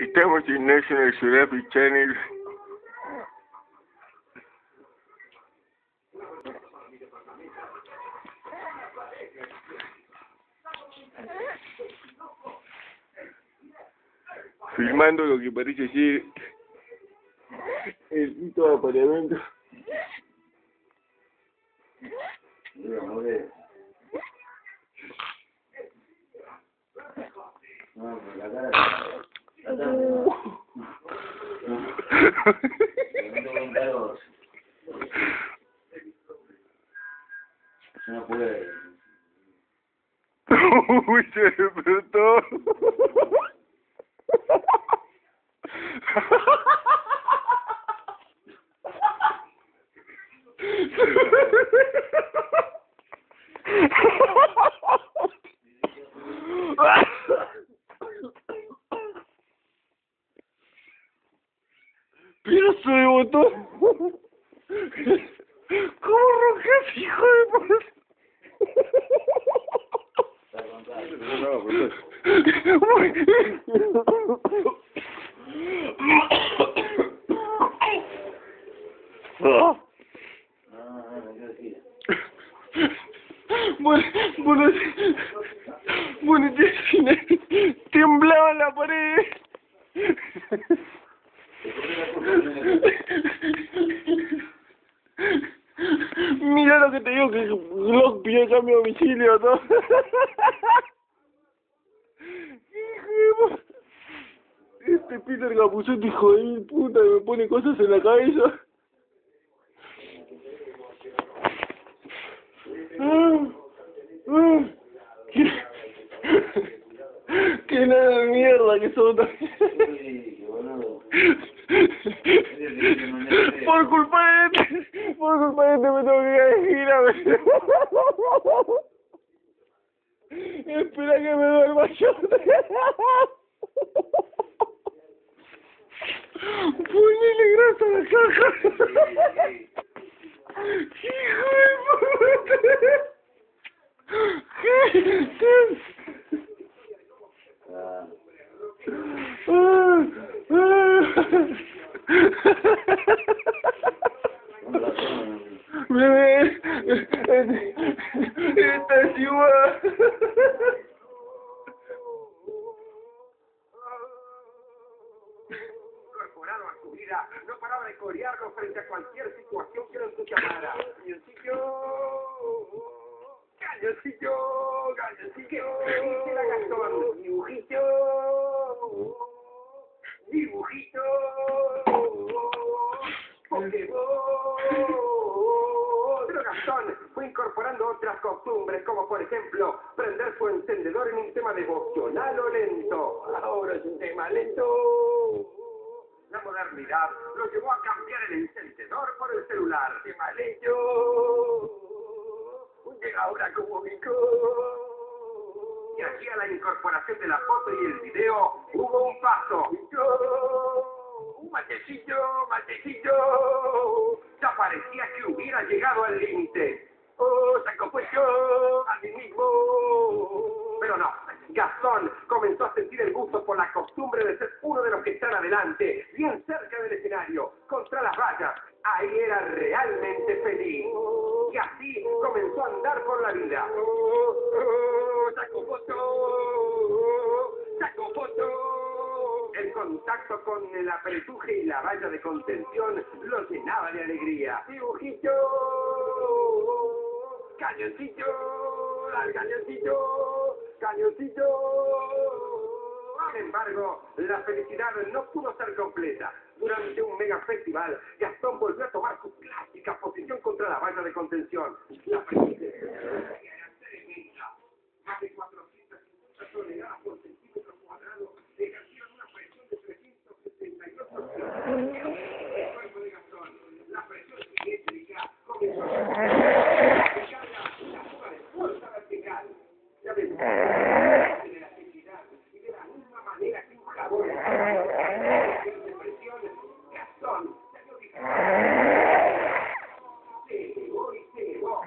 Estamos en National Geographic Channel. Filmando lo que parece ser el sitio de apareamiento. No puede. Uy, se despertó. Pedazo de botón. ¿Cómo rojas, hijo de puta? Bueno, temblaba la pared. Mira lo que te digo, que Glock pidió cambio de domicilio, ¿no? Hijo de puta. Este Peter Capuzotto, hijo de mil puta, me pone cosas en la cabeza. Qué nada de mierda que son también. Por culpa de este me tengo que ir de gira. Espera que me duerma yo. Ponele grasa a la caja. Hijo de puta. ¿Qué? Bebé, esta es igual. Incorporado a su vida, no paraba de corearlo frente a cualquier situación que lo entusiasmara. Cañoncillo, cañoncillo, era Gastón, dibujito, Pokémon. Pero Gastón fue incorporando otras costumbres, como por ejemplo, prender su encendedor en un tema devocional o lento. Ahora es un tema lento. La modernidad lo llevó a cambiar el encendedor por el celular. ¡Tema lento! Llega ahora como Vico. Y aquí a la incorporación de la foto y el video hubo un paso. Un matecillo. Ya parecía que hubiera llegado al límite. ¡Oh, saco puesto a mí mismo! Pero no, Gastón comenzó a sentir el gusto por la costumbre de ser uno de los que están adelante, bien cerca del escenario, contra las vallas. Ahí era realmente feliz. Y así comenzó a andar por la vida. ¡Saco foto! El contacto con el apretuje y la valla de contención lo llenaba de alegría. ¡Dibujito! ¡Cañoncillo! ¡Al cañoncillo! ¡Cañoncillo! Sin embargo, la felicidad no pudo ser completa. Durante un mega festival, Gastón volvió a tomar su clásica posición contra la valla de contención. La presión era tremenda. Más de 450 toneladas por centímetro cuadrado ejercieron una presión de 378 kilos. El cuerpo de Gastón, la presión simétrica comenzó a la zona de fuerza vertical. Ya ves, de elasticidad y de la misma manera que un jabón. Gastón salió se elevó.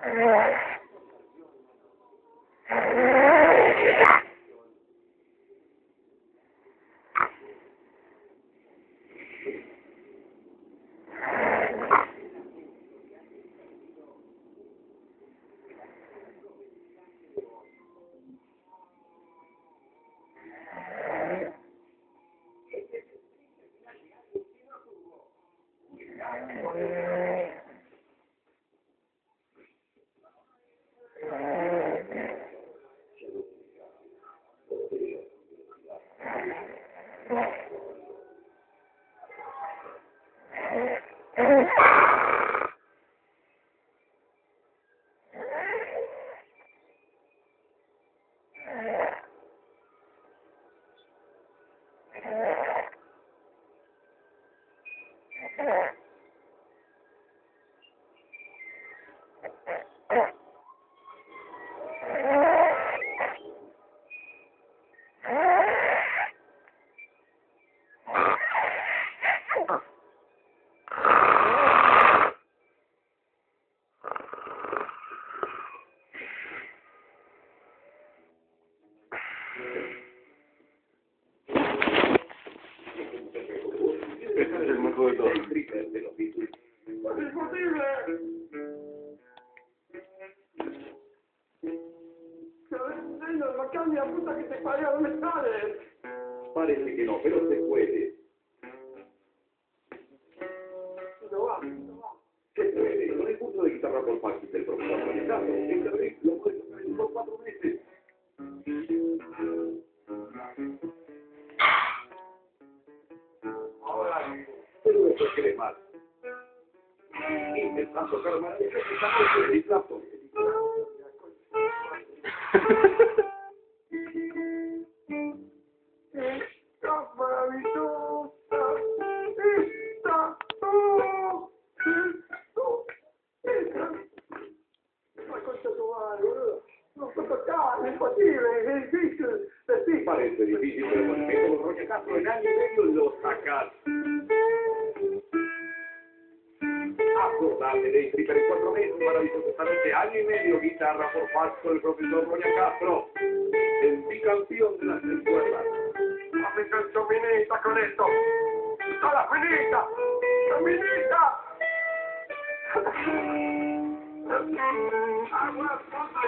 Este es el mejor de todos. ¡Es imposible! ¡Pero la cambia, puta que te parió! ¿Dónde sales? Parece que no, pero se puede. No va, no va. Se puede. Con el curso de guitarra por Paquis del profesor Mañetazo, en Madrid lo puedes tocar en solo 4 meses. Ahora, Pero después querés más. Intentás tocar más, es el disfrazo. ¡Está maravillosa! ¡Está! ¡La concha de tu madre, boludo! ¡No puedo tocar! ¡Es imposible! ¡Es difícil! ¡Decís! Parece difícil, pero con el método Roger Castro en año y medio lo sacás. Acordate de inscribir en 4 meses, maravillosamente año y medio, guitarra por fax con el profesor Roger Castro, el bicampeón de las 3 cuerdas. ¡Hazme canción minita con esto! ¡Toda finita! ¡Minita! ¡Agua, puta!